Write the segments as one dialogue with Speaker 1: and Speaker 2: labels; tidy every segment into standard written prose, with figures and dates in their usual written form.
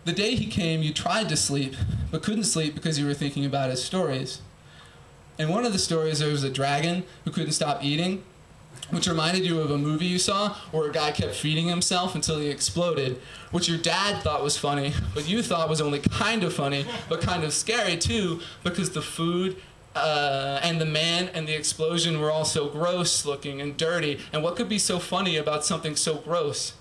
Speaker 1: The day he came, you tried to sleep, but couldn't sleep because you were thinking about his stories. In one of the stories, there was a dragon who couldn't stop eating, which reminded you of a movie you saw where a guy kept feeding himself until he exploded, which your dad thought was funny, but you thought was only kind of funny, but kind of scary too, because the food and the man and the explosion were all so gross looking and dirty. And what could be so funny about something so gross?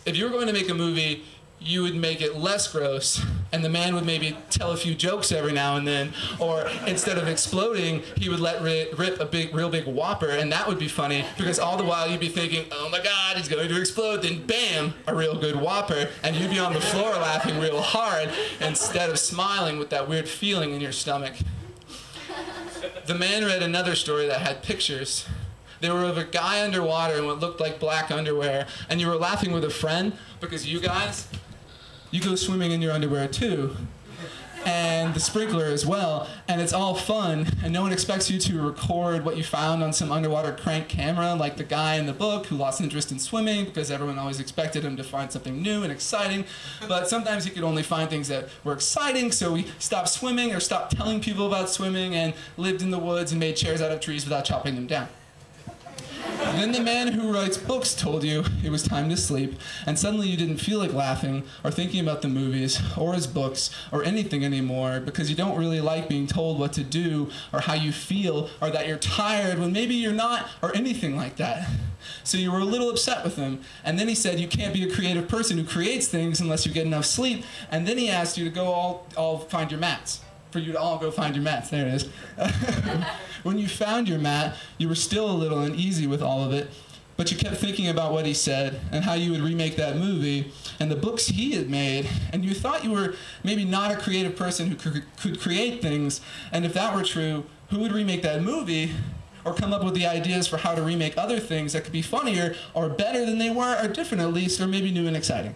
Speaker 1: If you were going to make a movie, you would make it less gross, and the man would maybe tell a few jokes every now and then, or instead of exploding, he would let rip a real big whopper, and that would be funny, because all the while you'd be thinking, oh my God, he's going to explode, then bam, a real good whopper, and you'd be on the floor laughing real hard, instead of smiling with that weird feeling in your stomach. The man read another story that had pictures. They were of a guy underwater in what looked like black underwear, and you were laughing with a friend, because you guys, you go swimming in your underwear too, and the sprinkler as well, and it's all fun, and no one expects you to record what you found on some underwater crank camera like the guy in the book who lost interest in swimming because everyone always expected him to find something new and exciting, but sometimes he could only find things that were exciting, so he stopped swimming or stopped telling people about swimming and lived in the woods and made chairs out of trees without chopping them down. Then the man who writes books told you it was time to sleep, and suddenly you didn't feel like laughing or thinking about the movies or his books or anything anymore because you don't really like being told what to do or how you feel or that you're tired when maybe you're not or anything like that. So you were a little upset with him, and then he said you can't be a creative person who creates things unless you get enough sleep, and then he asked you to go all find your mats. For you to all go find your mats. There it is. When you found your mat, you were still a little uneasy with all of it, but you kept thinking about what he said and how you would remake that movie and the books he had made, and you thought you were maybe not a creative person who could create things, and if that were true, who would remake that movie or come up with the ideas for how to remake other things that could be funnier or better than they were, or different at least, or maybe new and exciting?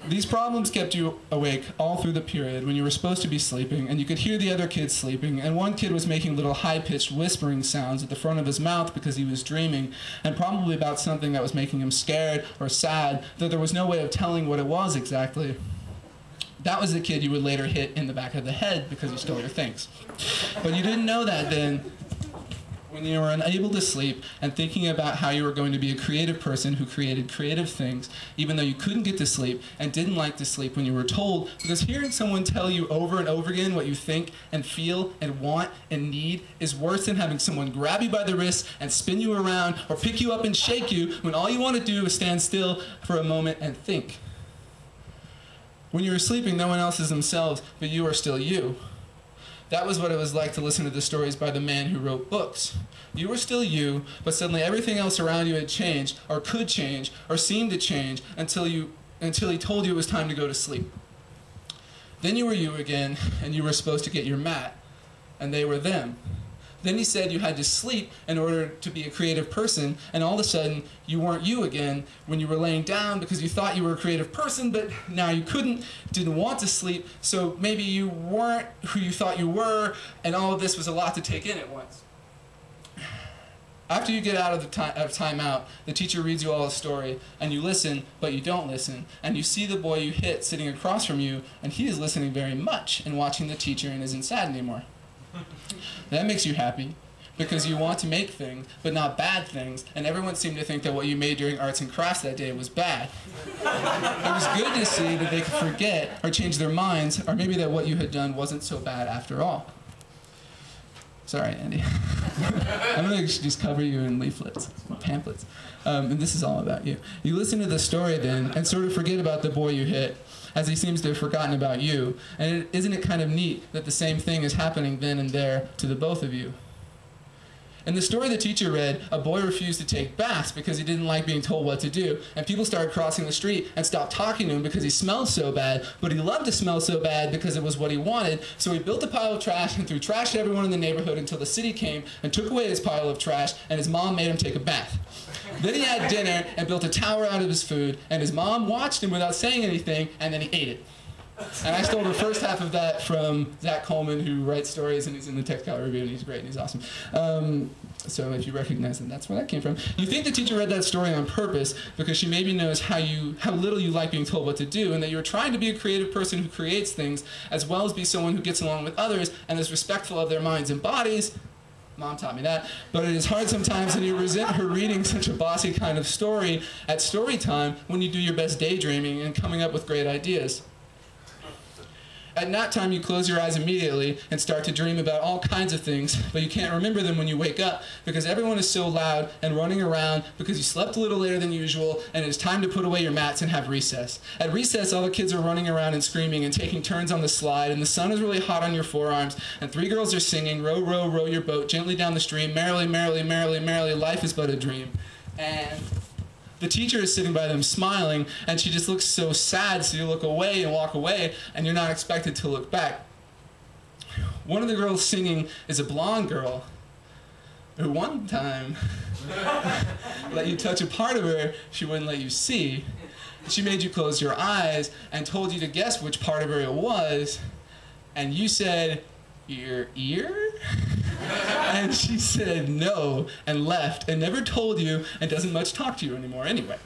Speaker 1: These problems kept you awake all through the period when you were supposed to be sleeping, and you could hear the other kids sleeping, and one kid was making little high-pitched whispering sounds at the front of his mouth because he was dreaming, and probably about something that was making him scared or sad, though there was no way of telling what it was exactly. That was the kid you would later hit in the back of the head because he stole your things. But you didn't know that then, when you were unable to sleep and thinking about how you were going to be a creative person who created creative things, even though you couldn't get to sleep and didn't like to sleep when you were told, because hearing someone tell you over and over again what you think and feel and want and need is worse than having someone grab you by the wrist and spin you around or pick you up and shake you when all you want to do is stand still for a moment and think. When you were sleeping, no one else is themselves, but you are still you. That was what it was like to listen to the stories by the man who wrote books. You were still you, but suddenly everything else around you had changed, or could change, or seemed to change, until he told you it was time to go to sleep. Then you were you again, and you were supposed to get your mat, and they were them. Then he said you had to sleep in order to be a creative person, and all of a sudden, you weren't you again when you were laying down because you thought you were a creative person, but now you didn't want to sleep, so maybe you weren't who you thought you were, and all of this was a lot to take in at once. After you get out of timeout, the teacher reads you all a story, and you listen, but you don't listen, and you see the boy you hit sitting across from you, and he is listening very much and watching the teacher and isn't sad anymore. That makes you happy, because you want to make things, but not bad things, and everyone seemed to think that what you made during arts and crafts that day was bad. It was good to see that they could forget or change their minds, or maybe that what you had done wasn't so bad after all. Sorry, Andy. I'm going to just cover you in leaflets, pamphlets, and this is all about you. You listen to the story then, and sort of forget about the boy you hit, as he seems to have forgotten about you. And isn't it kind of neat that the same thing is happening then and there to the both of you? In the story the teacher read, a boy refused to take baths because he didn't like being told what to do, and people started crossing the street and stopped talking to him because he smelled so bad, but he loved to smell so bad because it was what he wanted, so he built a pile of trash and threw trash at everyone in the neighborhood until the city came and took away his pile of trash, and his mom made him take a bath. Then he had dinner and built a tower out of his food, and his mom watched him without saying anything, and then he ate it. And I stole the first half of that from Zach Coleman, who writes stories, and he's in the Textile Review, and he's great, and he's awesome. So if you recognize that, that's where that came from. You think the teacher read that story on purpose because she maybe knows how little you like being told what to do, and that you're trying to be a creative person who creates things, as well as be someone who gets along with others and is respectful of their minds and bodies. Mom taught me that. But it is hard sometimes, and you resent her reading such a bossy kind of story at story time when you do your best daydreaming and coming up with great ideas. At nap time, you close your eyes immediately and start to dream about all kinds of things, but you can't remember them when you wake up because everyone is so loud and running around because you slept a little later than usual and it is time to put away your mats and have recess. At recess, all the kids are running around and screaming and taking turns on the slide, and the sun is really hot on your forearms, and 3 girls are singing, row, row, row your boat gently down the stream, merrily, merrily, merrily, merrily, life is but a dream. And the teacher is sitting by them smiling, and she just looks so sad, so you look away and walk away, and you're not expected to look back. One of the girls singing is a blonde girl who one time let you touch a part of her she wouldn't let you see. She made you close your eyes and told you to guess which part of her it was, and you said, "Your ear?" And she said no and left and never told you and doesn't much talk to you anymore anyway.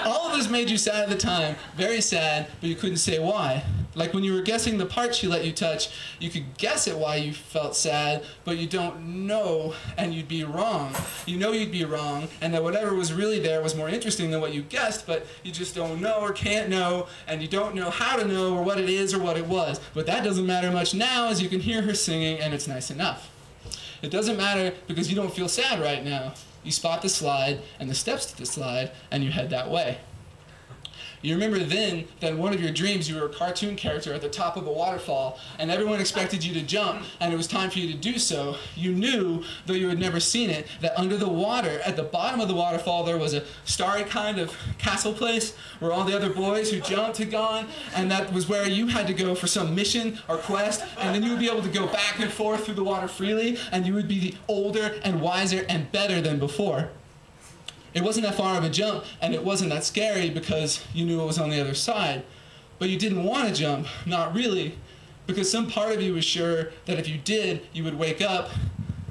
Speaker 1: All of this made you sad at the time, very sad, but you couldn't say why. Like when you were guessing the part she let you touch, you could guess at why you felt sad, but you don't know, and you'd be wrong. You know you'd be wrong, and that whatever was really there was more interesting than what you guessed, but you just don't know or can't know, and you don't know how to know or what it is or what it was. But that doesn't matter much now, as you can hear her singing, and it's nice enough. It doesn't matter because you don't feel sad right now. You spot the slide and the steps to the slide, and you head that way. You remember then that in one of your dreams you were a cartoon character at the top of a waterfall, and everyone expected you to jump, and it was time for you to do so. You knew, though you had never seen it, that under the water, at the bottom of the waterfall, there was a starry kind of castle place where all the other boys who jumped had gone, and that was where you had to go for some mission or quest, and then you would be able to go back and forth through the water freely, and you would be the older and wiser and better than before. It wasn't that far of a jump, and it wasn't that scary because you knew it was on the other side. But you didn't want to jump, not really, because some part of you was sure that if you did, you would wake up,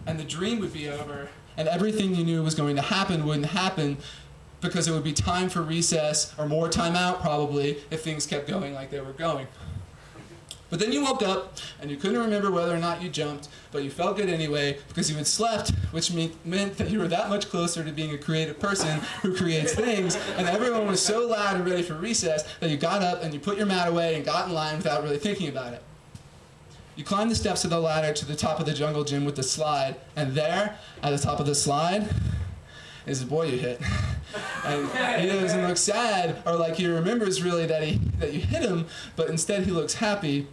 Speaker 1: and the dream would be over, and everything you knew was going to happen wouldn't happen, because it would be time for recess, or more time out probably, if things kept going like they were going. But then you woke up, and you couldn't remember whether or not you jumped, but you felt good anyway, because you had slept, which meant that you were that much closer to being a creative person who creates things, and everyone was so loud and ready for recess that you got up and you put your mat away and got in line without really thinking about it. You climbed the steps of the ladder to the top of the jungle gym with the slide, and there, at the top of the slide, is the boy you hit. And he doesn't look sad, or like he remembers really that you hit him, but instead he looks happy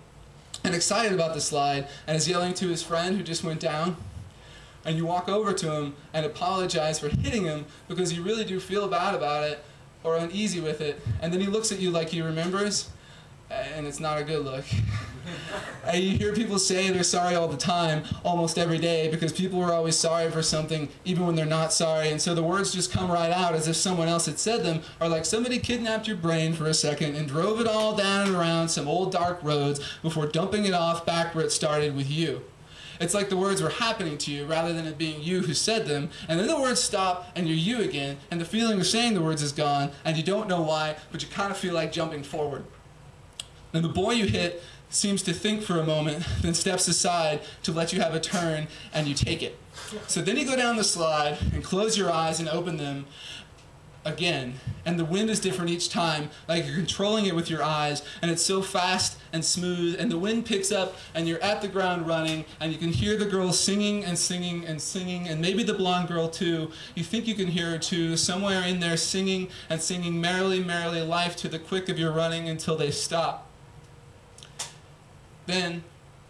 Speaker 1: and excited about the slide, and is yelling to his friend who just went down. And you walk over to him and apologize for hitting him because you really do feel bad about it or uneasy with it. And then he looks at you like he remembers, and it's not a good look. And you hear people say they're sorry all the time, almost every day, because people are always sorry for something, even when they're not sorry. And so the words just come right out as if someone else had said them, or like somebody kidnapped your brain for a second and drove it all down and around some old dark roads before dumping it off back where it started with you. It's like the words were happening to you rather than it being you who said them, and then the words stop and you're you again, and the feeling of saying the words is gone, and you don't know why, but you kind of feel like jumping forward. And the boy you hit seems to think for a moment, then steps aside to let you have a turn, and you take it. So then you go down the slide and close your eyes and open them again. And the wind is different each time, like you're controlling it with your eyes, and it's so fast and smooth, and the wind picks up, and you're at the ground running, and you can hear the girls singing and singing and singing, and maybe the blonde girl too. You think you can hear her too, somewhere in there singing and singing merrily, merrily life to the quick of your running until they stop. Then,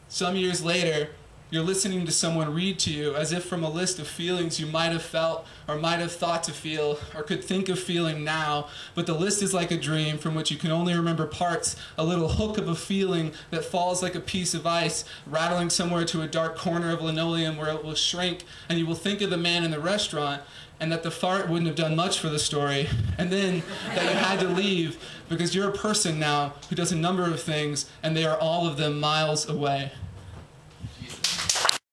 Speaker 1: some years later, You're listening to someone read to you as if from a list of feelings you might have felt or might have thought to feel or could think of feeling now, but the list is like a dream from which you can only remember parts, a little hook of a feeling that falls like a piece of ice, rattling somewhere to a dark corner of linoleum where it will shrink, and you will think of the man in the restaurant, and that the fart wouldn't have done much for the story, and then that you had to leave because you're a person now who does a number of things, and they are all of them miles away.